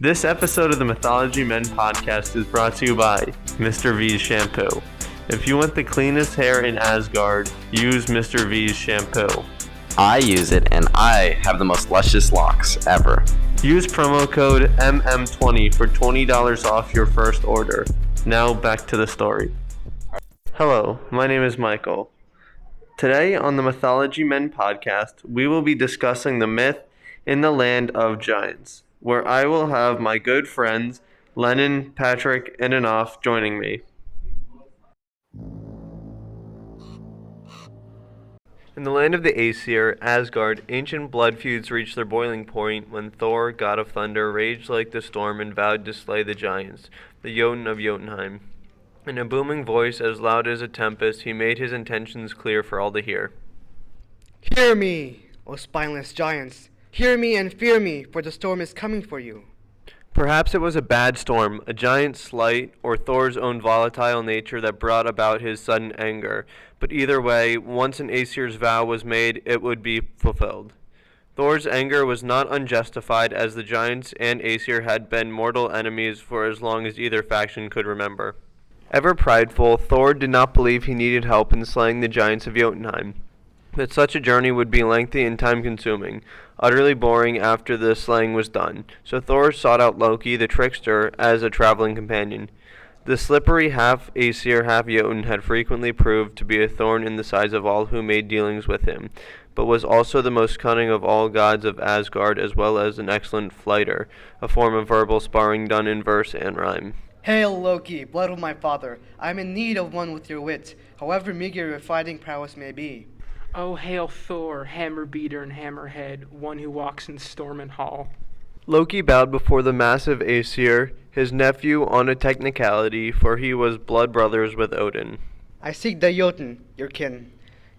This episode of the Mythology Men podcast is brought to you by Mr. V's Shampoo. If you want the cleanest hair in Asgard, use Mr. V's Shampoo. I use it and I have the most luscious locks ever. Use promo code MM20 for $20 off your first order. Now back to the story. Hello, my name is Micheal. Today on the Mythology Men podcast, we will be discussing the myth in the land of giants, where I will have my good friends Lennon, Patrick, and Ahnaf joining me. In the land of the Aesir, Asgard, ancient blood feuds reached their boiling point when Thor, god of thunder, raged like the storm and vowed to slay the giants, the Jotun of Jotunheim. In a booming voice as loud as a tempest, he made his intentions clear for all to hear. Hear me, O spineless giants! Hear me and fear me, for the storm is coming for you. Perhaps it was a bad storm, a giant slight, or Thor's own volatile nature that brought about his sudden anger. But either way, once an Aesir's vow was made, it would be fulfilled. Thor's anger was not unjustified, as the giants and Aesir had been mortal enemies for as long as either faction could remember. Ever prideful, Thor did not believe he needed help in slaying the giants of Jotunheim. That such a journey would be lengthy and time-consuming, utterly boring after the slaying was done. So Thor sought out Loki, the trickster, as a traveling companion. The slippery half-Aesir, half-Jotun had frequently proved to be a thorn in the sides of all who made dealings with him, but was also the most cunning of all gods of Asgard, as well as an excellent flighter, a form of verbal sparring done in verse and rhyme. Hail Loki, blood of my father! I am in need of one with your wit, however meager your fighting prowess may be. Oh, hail Thor, hammer beater and hammerhead, one who walks in storm and hall. Loki bowed before the massive Aesir, his nephew on a technicality, for he was blood brothers with Odin. I seek the Jotun, your kin.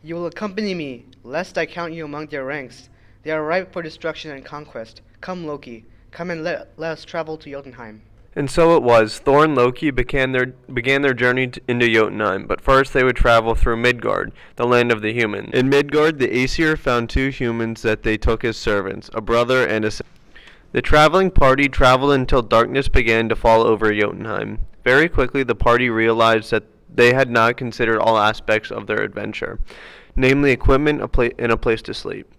You will accompany me, lest I count you among their ranks. They are ripe for destruction and conquest. Come, Loki, come and let us travel to Jotunheim. And so it was. Thor and Loki began their journey into Jotunheim, but first they would travel through Midgard, the land of the humans. In Midgard, the Aesir found two humans that they took as servants, a brother and a sister. The traveling party traveled until darkness began to fall over Jotunheim. Very quickly, the party realized that they had not considered all aspects of their adventure, namely equipment and a place to sleep.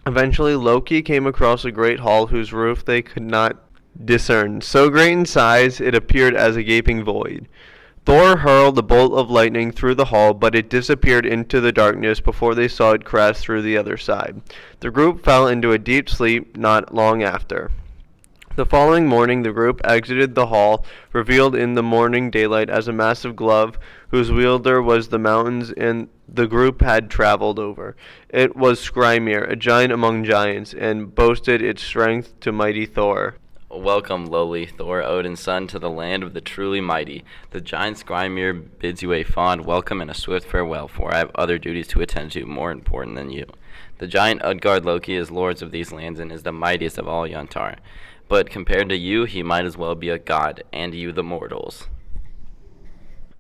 Eventually, Loki came across a great hall whose roof they could not discern. So great in size, it appeared as a gaping void. Thor hurled a bolt of lightning through the hall, but it disappeared into the darkness before they saw it crash through the other side. The group fell into a deep sleep not long after. The following morning, the group exited the hall, revealed in the morning daylight as a massive glove whose wielder was the mountains and the group had traveled over. It was Skrymir, a giant among giants, and boasted its strength to mighty Thor. Welcome, lowly Thor, Odin's son, to the land of the truly mighty. The giant Skrymir bids you a fond welcome and a swift farewell, for I have other duties to attend to more important than you. The giant Utgard Loki is lord of these lands and is the mightiest of all Yontar. But compared to you, he might as well be a god, and you the mortals.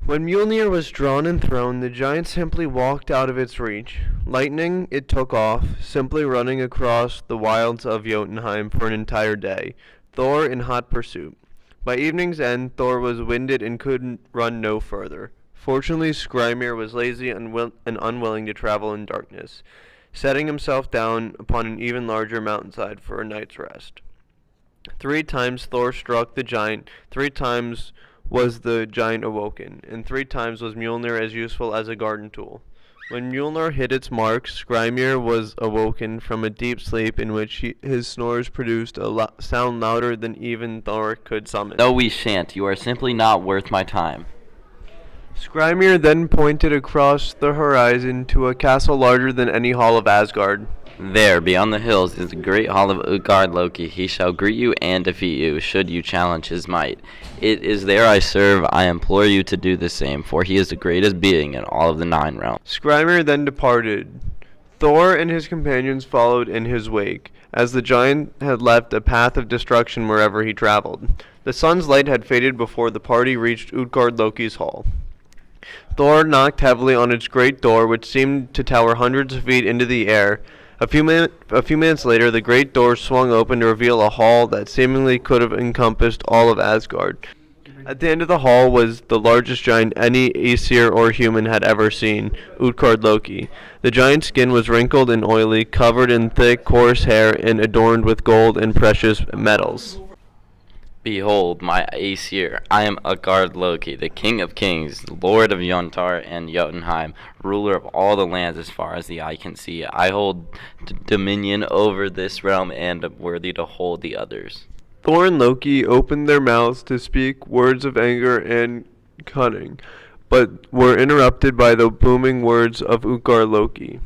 When Mjolnir was drawn and thrown, the giant simply walked out of its reach. Lightning, it took off, simply running across the wilds of Jotunheim for an entire day. Thor in hot pursuit. By evening's end, Thor was winded and could run no further. Fortunately, Skrymir was lazy and unwilling to travel in darkness, setting himself down upon an even larger mountainside for a night's rest. 3 times Thor struck the giant, 3 times was the giant awoken, and 3 times was Mjolnir as useful as a garden tool. When Mjolnir hit its mark, Skrymir was awoken from a deep sleep in which his snores produced a sound louder than even Thor could summon. No, we shan't. You are simply not worth my time. Skrymir then pointed across the horizon to a castle larger than any hall of Asgard. There, beyond the hills, is the great hall of Utgard Loki. He shall greet you and defeat you, should you challenge his might. It is there I serve. I implore you to do the same, for he is the greatest being in all of the 9 realms. Skrymir then departed. Thor and his companions followed in his wake, as the giant had left a path of destruction wherever he traveled. The sun's light had faded before the party reached Utgard Loki's hall. Thor knocked heavily on its great door, which seemed to tower hundreds of feet into the air. A few minutes later, the great door swung open to reveal a hall that seemingly could have encompassed all of Asgard. At the end of the hall was the largest giant any Aesir or human had ever seen, Utgard Loki. The giant's skin was wrinkled and oily, covered in thick, coarse hair, and adorned with gold and precious metals. Behold, my Aesir, I am Utgard Loki, the King of Kings, Lord of Yontar and Jotunheim, ruler of all the lands as far as the eye can see. I hold dominion over this realm and am worthy to hold the others. Thor and Loki opened their mouths to speak words of anger and cunning, but were interrupted by the booming words of Utgard Loki.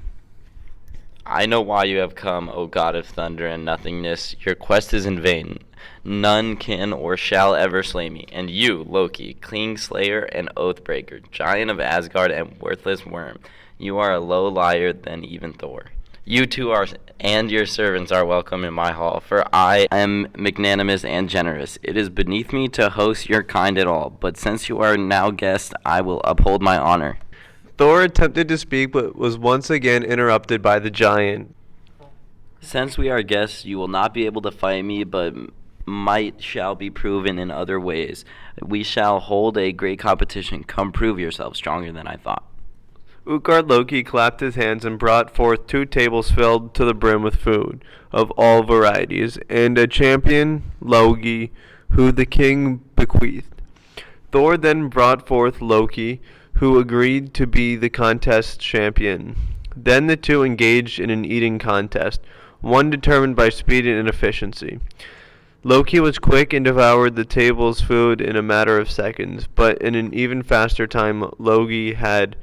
I know why you have come, O God of thunder and nothingness. Your quest is in vain. None can or shall ever slay me. And you, Loki, King Slayer and Oathbreaker, giant of Asgard and worthless worm, you are a low liar than even Thor. You two are, and your servants are welcome in my hall, for I am magnanimous and generous. It is beneath me to host your kind at all, but since you are now guests, I will uphold my honor. Thor attempted to speak, but was once again interrupted by the giant. Since we are guests, you will not be able to fight me, but might shall be proven in other ways. We shall hold a great competition. Come prove yourself stronger than I thought. Utgard Loki clapped his hands and brought forth 2 tables filled to the brim with food of all varieties, and a champion, Logi, who the king bequeathed. Thor then brought forth Loki, who agreed to be the contest champion. Then the two engaged in an eating contest, one determined by speed and efficiency. Loki was quick and devoured the table's food in a matter of seconds, but in an even faster time, Loki had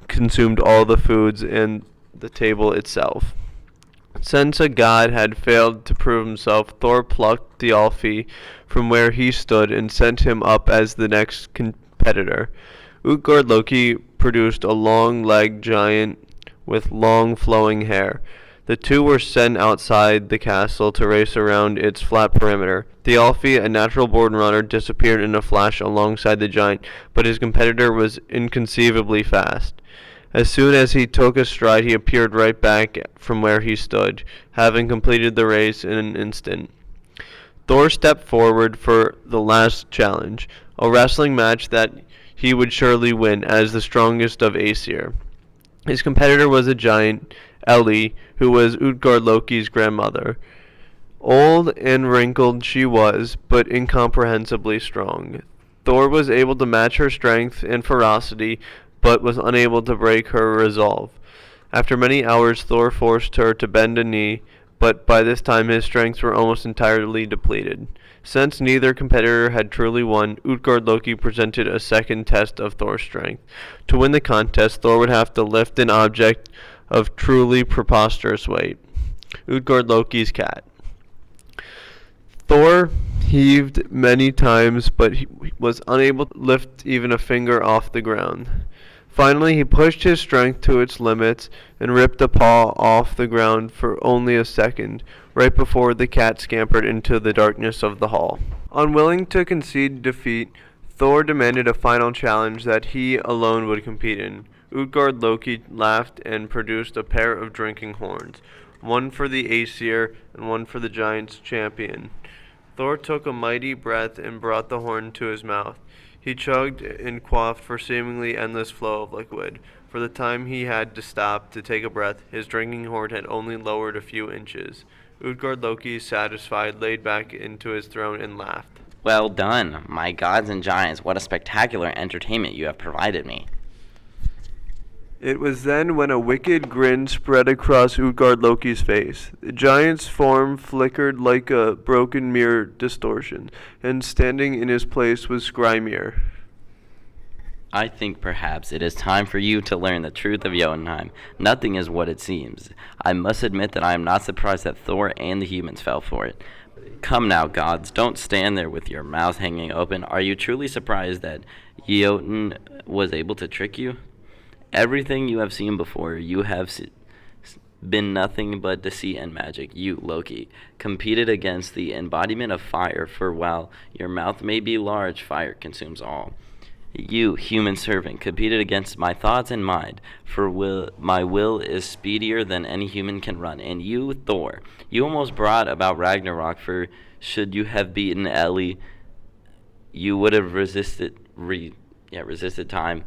consumed all the foods and the table itself. Since a god had failed to prove himself, Thor plucked Thialfi from where he stood and sent him up as the next competitor. Utgard Loki produced a long-legged giant with long flowing hair. The two were sent outside the castle to race around its flat perimeter. Thialfi, a natural-born runner, disappeared in a flash alongside the giant, but his competitor was inconceivably fast. As soon as he took a stride, he appeared right back from where he stood, having completed the race in an instant. Thor stepped forward for the last challenge, a wrestling match that he would surely win as the strongest of Aesir. His competitor was a giant, Ellie, who was Utgard Loki's grandmother. Old and wrinkled she was, but incomprehensibly strong. Thor was able to match her strength and ferocity, but was unable to break her resolve. After many hours, Thor forced her to bend a knee, but by this time his strengths were almost entirely depleted. Since neither competitor had truly won, Utgard Loki presented a second test of Thor's strength. To win the contest, Thor would have to lift an object of truly preposterous weight. Utgard Loki's cat. Thor heaved many times, but he was unable to lift even a finger off the ground. Finally, he pushed his strength to its limits and ripped a paw off the ground for only a second, right before the cat scampered into the darkness of the hall. Unwilling to concede defeat, Thor demanded a final challenge that he alone would compete in. Utgard Loki laughed and produced a pair of drinking horns, one for the Aesir and one for the giant's champion. Thor took a mighty breath and brought the horn to his mouth. He chugged and quaffed for seemingly endless flow of liquid. For the time he had to stop to take a breath, his drinking horn had only lowered a few inches. Utgard Loki, satisfied, laid back into his throne and laughed. Well done, my gods and giants. What a spectacular entertainment you have provided me. It was then when a wicked grin spread across Utgard Loki's face. The giant's form flickered like a broken mirror distortion, and standing in his place was Skrymir. I think perhaps it is time for you to learn the truth of Jotunheim. Nothing is what it seems. I must admit that I am not surprised that Thor and the humans fell for it. Come now, gods, don't stand there with your mouths hanging open. Are you truly surprised that Jotun was able to trick you? Everything you have seen before, you have been nothing but deceit and magic. You, Loki, competed against the embodiment of fire, for while your mouth may be large, fire consumes all. You, human servant, competed against my thoughts and mind, for my will is speedier than any human can run. And you, Thor, you almost brought about Ragnarok, for should you have beaten Ellie, you would have resisted time,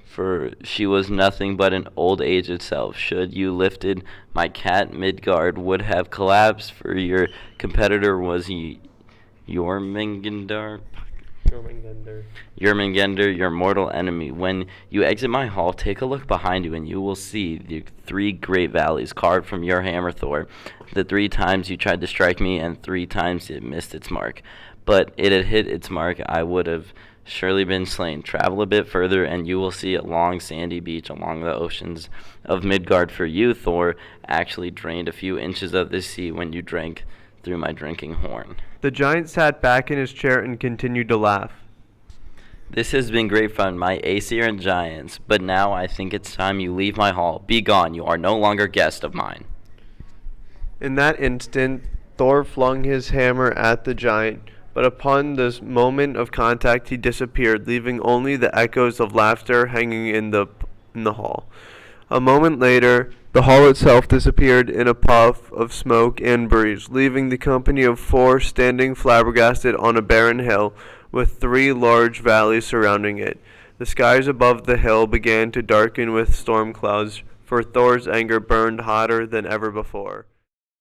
for she was nothing but an old age itself. Should you lifted my cat, Midgard would have collapsed, for your competitor was Jormungandr. Jormungandr, your mortal enemy. When you exit my hall, take a look behind you, and you will see the 3 great valleys carved from your hammer, Thor. The 3 times you tried to strike me, and 3 times it missed its mark. But it had hit its mark, I would have surely been slain. Travel a bit further, and you will see a long sandy beach along the oceans of Midgard. For you, Thor, actually drained a few inches of the sea when you drank through my drinking horn. The giant sat back in his chair and continued to laugh. This has been great fun, my Aesir and giants, but now I think it's time you leave my hall. Be gone, you are no longer guest of mine. In that instant, Thor flung his hammer at the giant, but upon this moment of contact he disappeared, leaving only the echoes of laughter hanging in the hall. A moment later, the hall itself disappeared in a puff of smoke and breeze, leaving the company of 4 standing flabbergasted on a barren hill with 3 large valleys surrounding it. The skies above the hill began to darken with storm clouds, for Thor's anger burned hotter than ever before.